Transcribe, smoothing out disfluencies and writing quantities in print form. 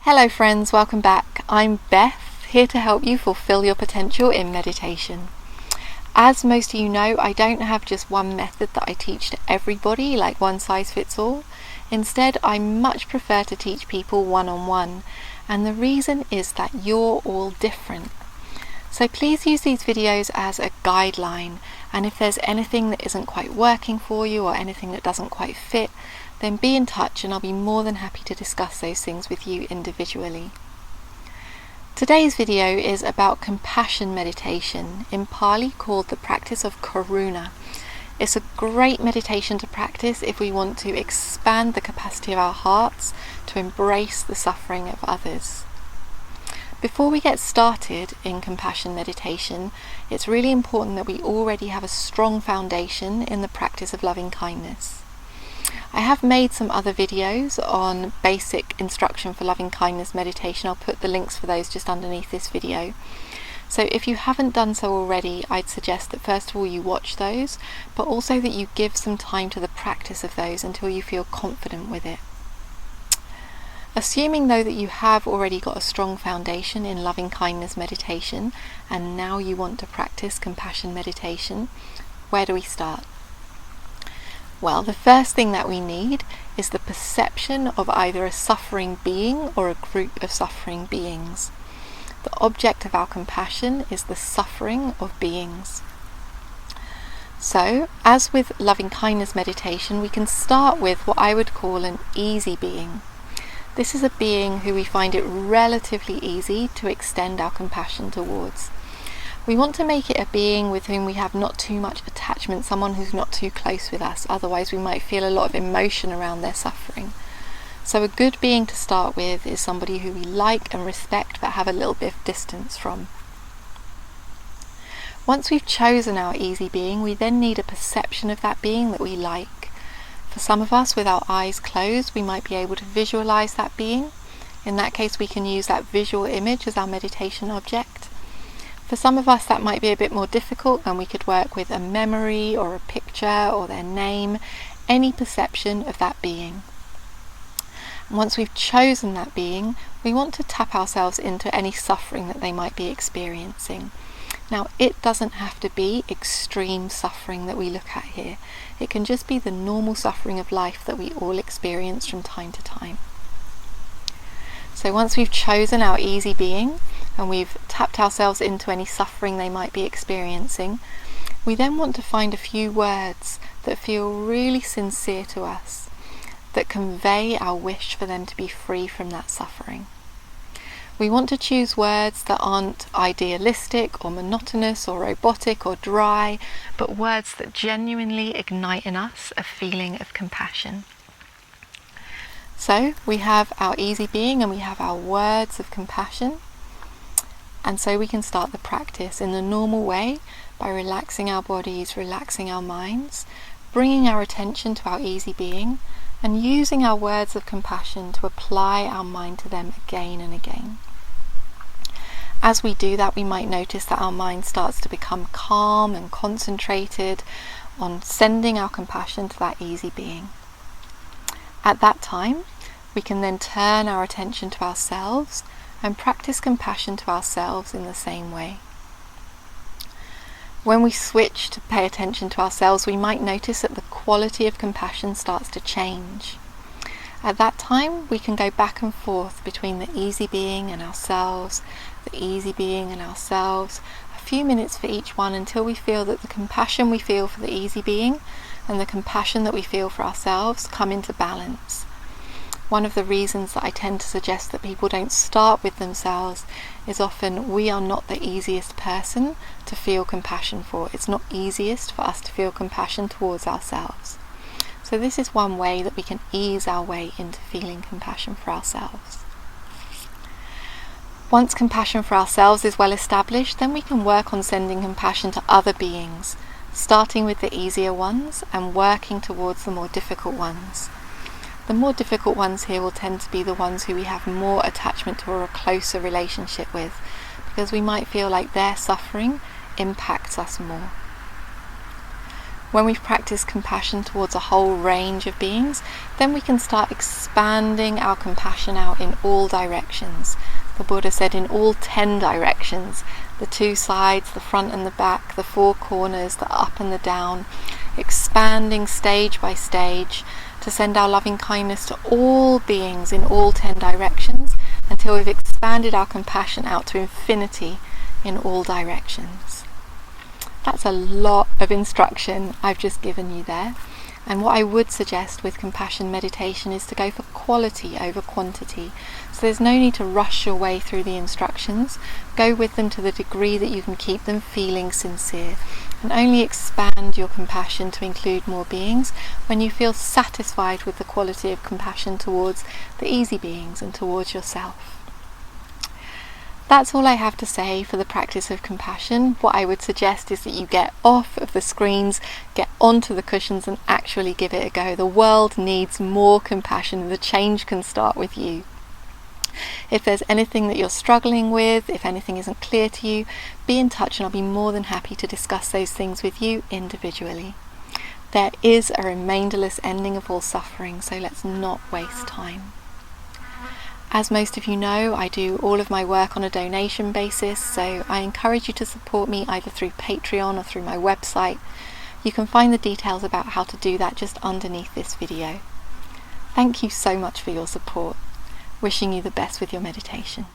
Hello friends, welcome back. I'm Beth, here to help you fulfill your potential in meditation. As most of you know, I don't have just one method that I teach to everybody, like one size fits all. Instead, I much prefer to teach people one-on-one, and the reason is that you're all different. So please use these videos as a guideline, and if there's anything that isn't quite working for you or anything that doesn't quite fit, then be in touch and I'll be more than happy to discuss those things with you individually. Today's video is about compassion meditation, in Pali called the practice of karuna. It's a great meditation to practice if we want to expand the capacity of our hearts to embrace the suffering of others. Before we get started in compassion meditation, it's really important that we already have a strong foundation in the practice of loving kindness. I have made some other videos on basic instruction for loving kindness meditation. I'll put the links for those just underneath this video. So if you haven't done so already, I'd suggest that first of all you watch those, but also that you give some time to the practice of those until you feel confident with it. Assuming though that you have already got a strong foundation in loving kindness meditation and now you want to practice compassion meditation, where do we start? Well, the first thing that we need is the perception of either a suffering being or a group of suffering beings. The object of our compassion is the suffering of beings. So, as with loving kindness meditation, we can start with what I would call an easy being. This is a being who we find it relatively easy to extend our compassion towards. We want to make it a being with whom we have not too much attachment, someone who's not too close with us, otherwise we might feel a lot of emotion around their suffering. So a good being to start with is somebody who we like and respect but have a little bit of distance from. Once we've chosen our easy being, we then need a perception of that being that we like. For some of us, with our eyes closed, we might be able to visualize that being. In that case, we can use that visual image as our meditation object. For some of us that might be a bit more difficult, and we could work with a memory or a picture or their name, any perception of that being. And once we've chosen that being, we want to tap ourselves into any suffering that they might be experiencing. Now, it doesn't have to be extreme suffering that we look at here. It can just be the normal suffering of life that we all experience from time to time. So once we've chosen our easy being, and we've tapped ourselves into any suffering they might be experiencing, we then want to find a few words that feel really sincere to us, that convey our wish for them to be free from that suffering. We want to choose words that aren't idealistic or monotonous or robotic or dry, but words that genuinely ignite in us a feeling of compassion. So we have our easy being and we have our words of compassion. And so we can start the practice in the normal way by relaxing our bodies, relaxing our minds, bringing our attention to our easy being, and using our words of compassion to apply our mind to them again and again. As we do that, we might notice that our mind starts to become calm and concentrated on sending our compassion to that easy being. At that time, we can then turn our attention to ourselves and practice compassion to ourselves in the same way. When we switch to pay attention to ourselves, we might notice that the quality of compassion starts to change. At that time, we can go back and forth between the easy being and ourselves, the easy being and ourselves, a few minutes for each one until we feel that the compassion we feel for the easy being and the compassion that we feel for ourselves come into balance. One of the reasons that I tend to suggest that people don't start with themselves is often we are not the easiest person to feel compassion for. It's not easiest for us to feel compassion towards ourselves. So this is one way that we can ease our way into feeling compassion for ourselves. Once compassion for ourselves is well established, then we can work on sending compassion to other beings, starting with the easier ones and working towards the more difficult ones. The more difficult ones here will tend to be the ones who we have more attachment to or a closer relationship with, because we might feel like their suffering impacts us more. When we've practiced compassion towards a whole range of beings, then we can start expanding our compassion out in all directions. The Buddha said in all 10 directions, the 2 sides, the front and the back, the 4 corners, the up and the down, expanding stage by stage to send our loving kindness to all beings in all 10 directions until we've expanded our compassion out to infinity in all directions. That's a lot of instruction I've just given you there. And what I would suggest with compassion meditation is to go for quality over quantity. So there's no need to rush your way through the instructions. Go with them to the degree that you can keep them feeling sincere. And only expand your compassion to include more beings when you feel satisfied with the quality of compassion towards the easy beings and towards yourself. That's all I have to say for the practice of compassion. What I would suggest is that you get off of the screens, get onto the cushions and actually give it a go. The world needs more compassion. The change can start with you. If there's anything that you're struggling with, if anything isn't clear to you, be in touch and I'll be more than happy to discuss those things with you individually. There is a remainderless ending of all suffering, so let's not waste time. As most of you know, I do all of my work on a donation basis, so I encourage you to support me either through Patreon or through my website. You can find the details about how to do that just underneath this video. Thank you so much for your support. Wishing you the best with your meditation.